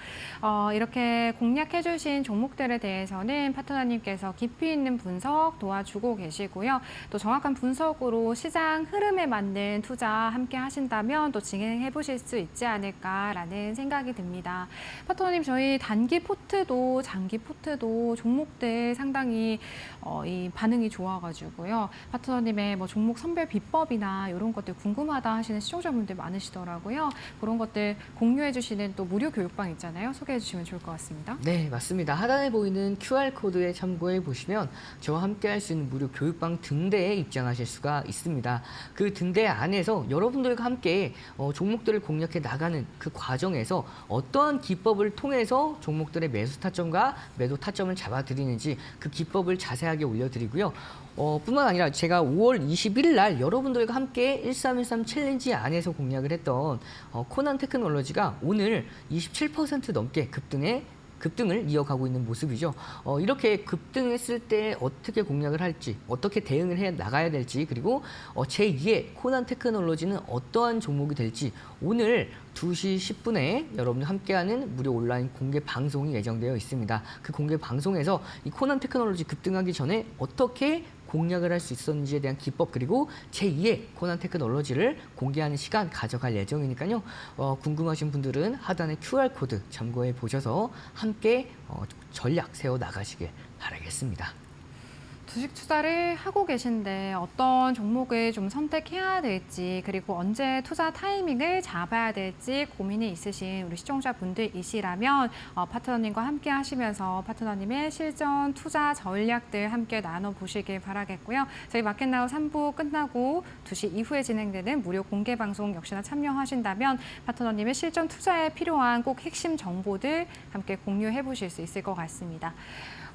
이렇게 공략해주신 종목들에 대해서는 파트너님께서 깊이 있는 분석 도와주고 계시고요. 또 정확한 분석으로 시장 흐름에 맞는 투자 함께 하신다면 또 진행해 보실 수 있지 않을까라는 생각이 듭니다. 파트너님, 저희 단기 포트도 장기 포트도 종목들 상당히 이 반응이 좋아가지고요. 파트너님의 뭐 종목 선별 비법이나 이런 것들 궁금하다 하시는 시청자분들 많으시더라고요. 그런 것들 공유해 주시는 또 무료 교육방 있잖아요. 소개해 주시면 좋을 것 같습니다. 네, 맞습니다. 하단에 보이는 QR코드에 참고해 보시면 저와 함께 할 수 있는 무료 교육방 등대에 입장하실 수가 있습니다. 그 등대 안에서 여러분들과 함께 종목들을 공략해 나가는 그 과정에서 어떠한 기법을 통해서 종목들의 매수 타점과 매도 타점을 잡아드리는지 그 기법을 자세하게 올려드리고요. 뿐만 아니라 제가 5월 21일 날 여러분들과 함께 1313 챌린지 안에서 공략을 했던 코난 테크놀로지가 오늘 27% 넘게 급등을 이어가고 있는 모습이죠. 이렇게 급등했을 때 어떻게 공략을 할지, 어떻게 대응을 해 나가야 될지, 그리고 제2의 코난 테크놀로지는 어떠한 종목이 될지 오늘 2시 10분에 여러분들 함께하는 무료 온라인 공개 방송이 예정되어 있습니다. 그 공개 방송에서 이 코난 테크놀로지 급등하기 전에 어떻게 공략을 할 수 있었는지에 대한 기법 그리고 제2의 코난 테크놀로지를 공개하는 시간 가져갈 예정이니까요. 궁금하신 분들은 하단의 QR코드 참고해 보셔서 함께 전략 세워 나가시길 바라겠습니다. 주식 투자를 하고 계신데 어떤 종목을 좀 선택해야 될지 그리고 언제 투자 타이밍을 잡아야 될지 고민이 있으신 우리 시청자분들이시라면 파트너님과 함께 하시면서 파트너님의 실전 투자 전략들 함께 나눠보시길 바라겠고요. 저희 마켓나우 3부 끝나고 2시 이후에 진행되는 무료 공개 방송 역시나 참여하신다면 파트너님의 실전 투자에 필요한 꼭 핵심 정보들 함께 공유해 보실 수 있을 것 같습니다.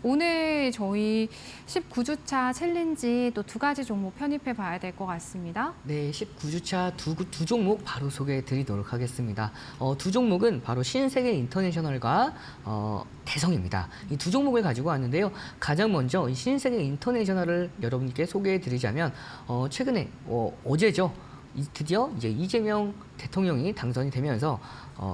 오늘 저희 19주차 챌린지 또 2가지 종목 편입해 봐야 될 것 같습니다. 네, 19주차 두 종목 바로 소개해 드리도록 하겠습니다. 두 종목은 바로 신세계 인터내셔널과 대성입니다. 이 두 종목을 가지고 왔는데요. 가장 먼저 이 신세계 인터내셔널을 여러분께 소개해 드리자면 최근에 어제죠. 드디어 이제 이재명 대통령이 당선이 되면서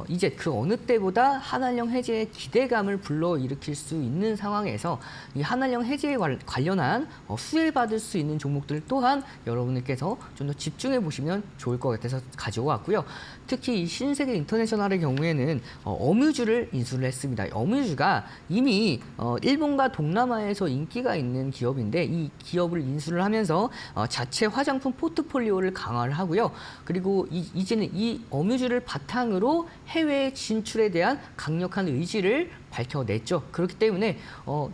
이제 그 어느 때보다 한한령 해제의 기대감을 불러일으킬 수 있는 상황에서 이 한한령 해제에 관련한 수혜받을 수 있는 종목들 또한 여러분들께서 좀 더 집중해 보시면 좋을 것 같아서 가져왔고요. 특히 이 신세계 인터내셔널의 경우에는 어뮤즈를 인수를 했습니다. 어뮤즈가 이미 일본과 동남아에서 인기가 있는 기업인데 이 기업을 인수를 하면서 자체 화장품 포트폴리오를 강화를 하고요. 그리고 이제는 이 어뮤즈를 바탕으로 해외 진출에 대한 강력한 의지를 밝혀냈죠. 그렇기 때문에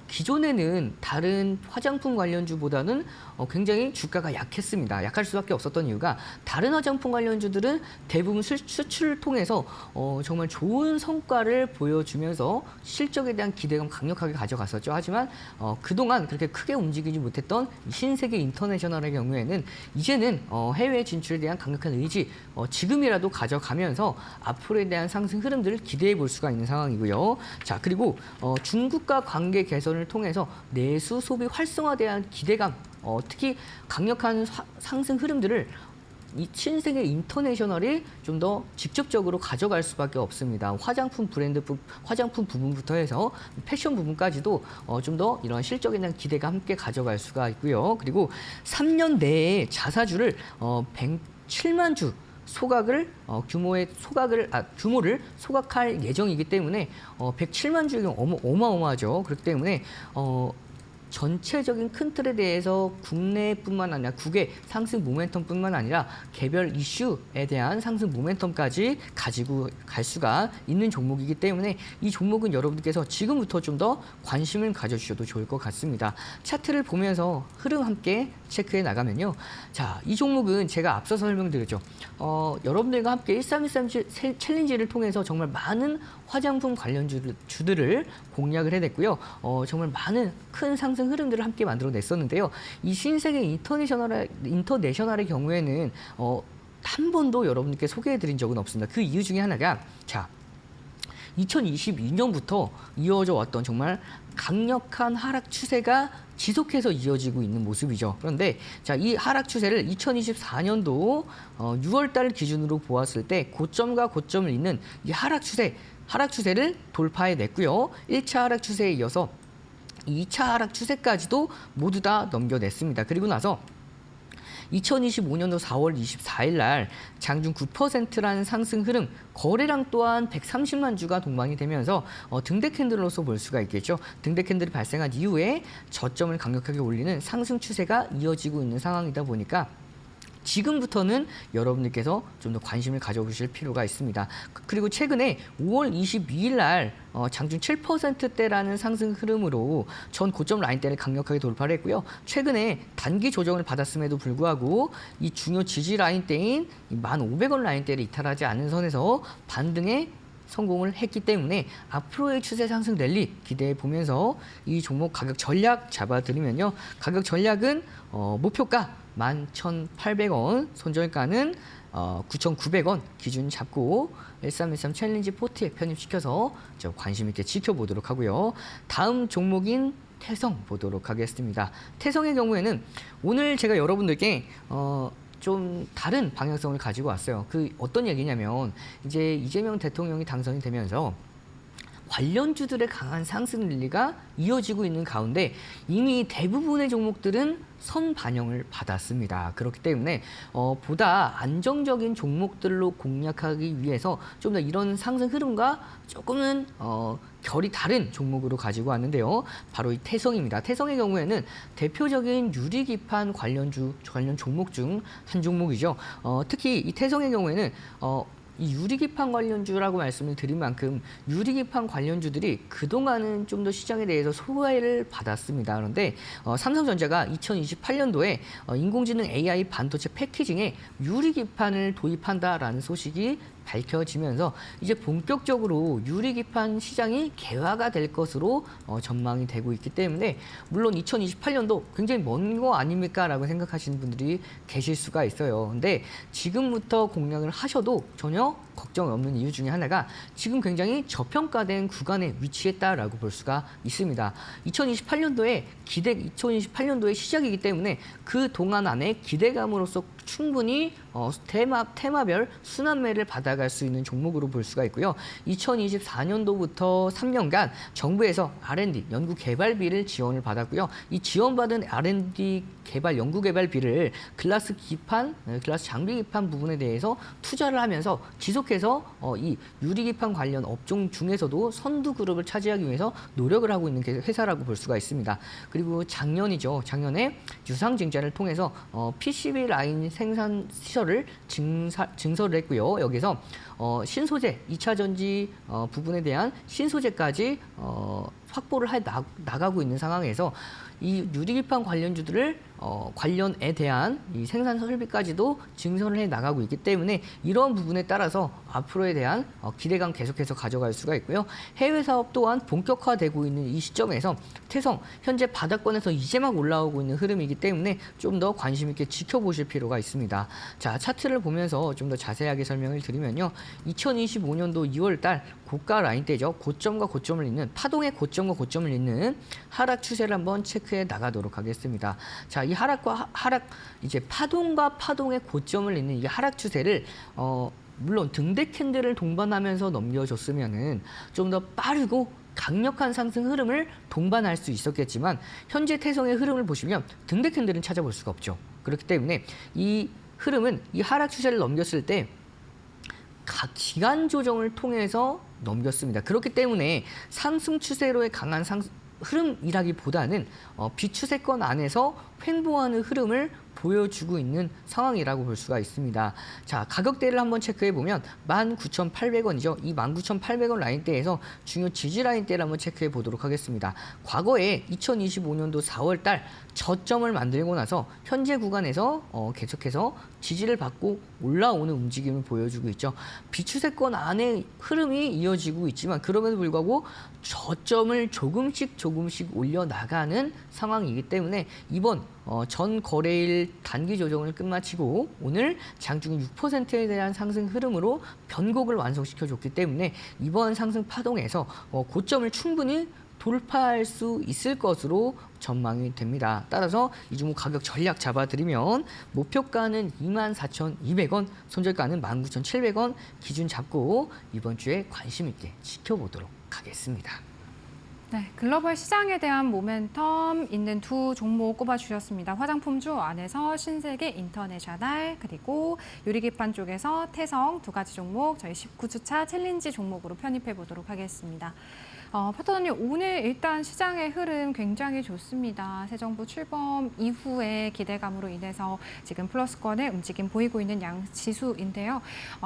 기존에는 다른 화장품 관련주보다는 굉장히 주가가 약했습니다. 약할 수밖에 없었던 이유가 다른 화장품 관련주들은 대부분 수출을 통해서 정말 좋은 성과를 보여주면서 실적에 대한 기대감 강력하게 가져갔었죠. 하지만 그동안 그렇게 크게 움직이지 못했던 신세계 인터내셔널의 경우에는 이제는 해외 진출에 대한 강력한 의지 지금이라도 가져가면서 앞으로에 대한 상승 흐름들을 기대해 볼 수가 있는 상황이고요. 자, 그리고 중국과 관계 개선을 통해서 내수 소비 활성화에 대한 기대감, 특히 강력한 상승 흐름들을 이 신세계 인터내셔널이 좀 더 직접적으로 가져갈 수밖에 없습니다. 화장품 화장품 부분부터 해서 패션 부분까지도 좀 더 이런 실적에 대한 기대가 함께 가져갈 수가 있고요. 그리고 3년 내에 자사주를 107만 주 소각을 규모를 소각할 예정이기 때문에 107만 주이면 어마어마하죠. 그렇기 때문에 전체적인 큰 틀에 대해서 국내뿐만 아니라 국외 상승 모멘텀뿐만 아니라 개별 이슈에 대한 상승 모멘텀까지 가지고 갈 수가 있는 종목이기 때문에 이 종목은 여러분들께서 지금부터 좀 더 관심을 가져주셔도 좋을 것 같습니다. 차트를 보면서 흐름 함께 체크해 나가면요. 자, 이 종목은 제가 앞서 설명드렸죠. 여러분들과 함께 1313 챌린지를 통해서 정말 많은 화장품 관련주들을 공략을 해냈고요. 정말 많은 큰 상승 흐름들을 함께 만들어냈었는데요. 이 신세계 인터내셔널의 경우에는 한 번도 여러분께 소개해드린 적은 없습니다. 그 이유 중에 하나가 자, 2022년부터 이어져 왔던 정말 강력한 하락 추세가 지속해서 이어지고 있는 모습이죠. 그런데 자, 이 하락 추세를 2024년도 6월 달 기준으로 보았을 때 고점과 고점을 잇는 이 하락 추세를 돌파해냈고요. 1차 하락 추세에 이어서 2차 하락 추세까지도 모두 다 넘겨냈습니다. 그리고 나서 2025년도 4월 24일 날 장중 9%라는 상승 흐름, 거래량 또한 130만 주가 동반이 되면서 등대 캔들로서 볼 수가 있겠죠. 등대 캔들이 발생한 이후에 저점을 강력하게 올리는 상승 추세가 이어지고 있는 상황이다 보니까 지금부터는 여러분들께서 좀 더 관심을 가져보실 필요가 있습니다. 그리고 최근에 5월 22일 날 장중 7%대라는 상승 흐름으로 전 고점 라인대를 강력하게 돌파를 했고요. 최근에 단기 조정을 받았음에도 불구하고 이 중요 지지 라인대인 1,500원 라인대를 이탈하지 않은 선에서 반등에 성공을 했기 때문에 앞으로의 추세 상승 랠리 기대해 보면서 이 종목 가격 전략 잡아드리면요. 가격 전략은 목표가 11,800원, 손절가는 9,900원 기준 잡고 1313 챌린지 포트에 편입시켜서 관심 있게 지켜보도록 하고요. 다음 종목인 태성 보도록 하겠습니다. 태성의 경우에는 오늘 제가 여러분들께 좀 다른 방향성을 가지고 왔어요. 그 어떤 얘기냐면 이제 이재명 대통령이 당선이 되면서 관련주들의 강한 상승 랠리가 이어지고 있는 가운데 이미 대부분의 종목들은 선반영을 받았습니다. 그렇기 때문에 보다 안정적인 종목들로 공략하기 위해서 좀 더 이런 상승 흐름과 조금은 결이 다른 종목으로 가지고 왔는데요. 바로 이 태성입니다. 태성의 경우에는 대표적인 유리기판 관련 종목 중 한 종목이죠. 특히 이 태성의 경우에는 이 유리기판 관련주라고 말씀을 드린 만큼 유리기판 관련주들이 그동안은 좀 더 시장에 대해서 소외를 받았습니다. 그런데 삼성전자가 2028년도에 인공지능 AI 반도체 패키징에 유리기판을 도입한다라는 소식이 밝혀지면서 이제 본격적으로 유리기판 시장이 개화가 될 것으로 전망이 되고 있기 때문에 물론 2028년도 굉장히 먼 거 아닙니까? 라고 생각하시는 분들이 계실 수가 있어요. 근데 지금부터 공략을 하셔도 전혀 걱정 없는 이유 중에 하나가 지금 굉장히 저평가된 구간에 위치했다라고 볼 수가 있습니다. 2028년도의 시작이기 때문에 그 동안 안에 기대감으로서 충분히 테마별 순환매를 받아갈 수 있는 종목으로 볼 수가 있고요. 2024년도부터 3년간 정부에서 R&D 연구 개발비를 지원을 받았고요. 이 지원받은 R&D 연구 개발비를 글라스 장비 기판 부분에 대해서 투자를 하면서 지속해서 이 유리기판 관련 업종 중에서도 선두 그룹을 차지하기 위해서 노력을 하고 있는 회사라고 볼 수가 있습니다. 그리고 작년이죠. 작년에 유상증자를 통해서 PCB 라인 생산 시설을 증설을 했고요. 여기서 신소재, 2차 전지 부분에 대한 신소재까지 확보를 해 나가고 있는 상황에서 이 유리기판 관련주들을 관련에 대한 이 생산 설비까지도 증설을 해 나가고 있기 때문에 이런 부분에 따라서 앞으로에 대한 기대감 계속해서 가져갈 수가 있고요. 해외 사업 또한 본격화되고 있는 이 시점에서 태성 현재 바닥권에서 이제 막 올라오고 있는 흐름이기 때문에 좀 더 관심 있게 지켜보실 필요가 있습니다. 자, 차트를 보면서 좀 더 자세하게 설명을 드리면요. 2025년도 2월 달 고가 라인대죠. 고점과 고점을 잇는 파동의 고점과 고점을 잇는 하락 추세를 한번 체크해 나가도록 하겠습니다. 자, 이 하락과 하락 이제 파동과 파동의 고점을 잇는 이 하락 추세를 물론 등대 캔들을 동반하면서 넘겨줬으면은 좀 더 빠르고 강력한 상승 흐름을 동반할 수 있었겠지만 현재 태성의 흐름을 보시면 등대 캔들은 찾아볼 수가 없죠. 그렇기 때문에 이 흐름은 이 하락 추세를 넘겼을 때 각 기간 조정을 통해서 넘겼습니다. 그렇기 때문에 상승 추세로의 강한 흐름이라기보다는 비추세권 안에서 횡보하는 흐름을 보여주고 있는 상황이라고 볼 수가 있습니다. 자, 가격대를 한번 체크해 보면 19,800원이죠. 이 19,800원 라인대에서 중요 지지 라인대를 한번 체크해 보도록 하겠습니다. 과거에 2025년도 4월 달 저점을 만들고 나서 현재 구간에서 계속해서 지지를 받고 올라오는 움직임을 보여주고 있죠. 비추세권 안에 흐름이 이어지고 있지만 그럼에도 불구하고 저점을 조금씩 올려나가는 상황이기 때문에 이번 전 거래일 단기 조정을 끝마치고 오늘 장중에 6%에 대한 상승 흐름으로 변곡을 완성시켜줬기 때문에 이번 상승 파동에서 고점을 충분히 돌파할 수 있을 것으로 전망이 됩니다. 따라서 이 종목 가격 전략 잡아드리면 목표가는 24,200원, 손절가는 19,700원 기준 잡고 이번 주에 관심 있게 지켜보도록 하겠습니다. 네, 글로벌 시장에 대한 모멘텀 있는 두 종목 꼽아주셨습니다. 화장품주 안에서 신세계 인터내셔널 그리고 유리기판 쪽에서 태성 두 가지 종목 저희 19주차 챌린지 종목으로 편입해 보도록 하겠습니다. 파트너님, 오늘 일단 시장의 흐름 굉장히 좋습니다. 새 정부 출범 이후의 기대감으로 인해서 지금 플러스권의 움직임 보이고 있는 양 지수인데요.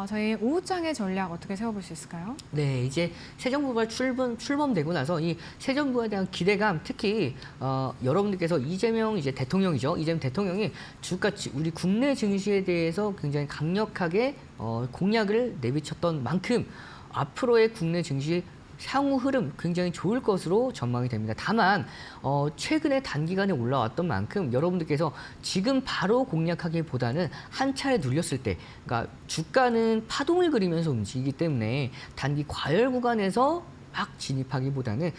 저희 오후장의 전략 어떻게 세워볼 수 있을까요? 네, 이제 새 정부가 출범되고 나서 이 새 정부에 대한 기대감, 특히 여러분들께서 이재명 이제 대통령이죠. 이재명 대통령이 우리 국내 증시에 대해서 굉장히 강력하게 공약을 내비쳤던 만큼 앞으로의 국내 증시 향후 흐름 굉장히 좋을 것으로 전망이 됩니다. 다만 최근에 단기간에 올라왔던 만큼 여러분들께서 지금 바로 공략하기보다는 한 차례 눌렸을 때, 그러니까 주가는 파동을 그리면서 움직이기 때문에 단기 과열 구간에서 막 진입하기보다는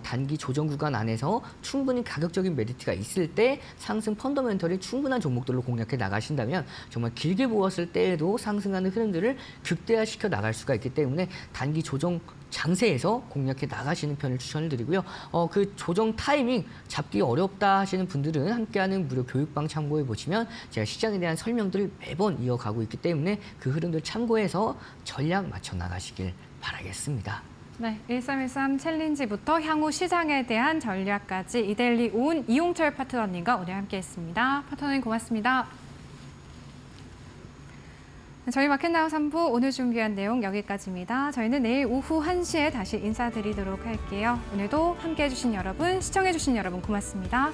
단기 조정 구간 안에서 충분히 가격적인 메리트가 있을 때 상승 펀더멘털이 충분한 종목들로 공략해 나가신다면 정말 길게 보았을 때에도 상승하는 흐름들을 극대화시켜 나갈 수가 있기 때문에 단기 조정 장세에서 공략해 나가시는 편을 추천을 드리고요. 그 조정 타이밍 잡기 어렵다 하시는 분들은 함께하는 무료 교육방 참고해 보시면 제가 시장에 대한 설명들을 매번 이어가고 있기 때문에 그 흐름들 참고해서 전략 맞춰 나가시길 바라겠습니다. 네, 1313 챌린지부터 향후 시장에 대한 전략까지 이데일리 온 이용철 파트너님과 오늘 함께했습니다. 파트너님 고맙습니다. 저희 마켓나우 3부 오늘 준비한 내용 여기까지입니다. 저희는 내일 오후 1시에 다시 인사드리도록 할게요. 오늘도 함께해 주신 여러분, 시청해 주신 여러분 고맙습니다.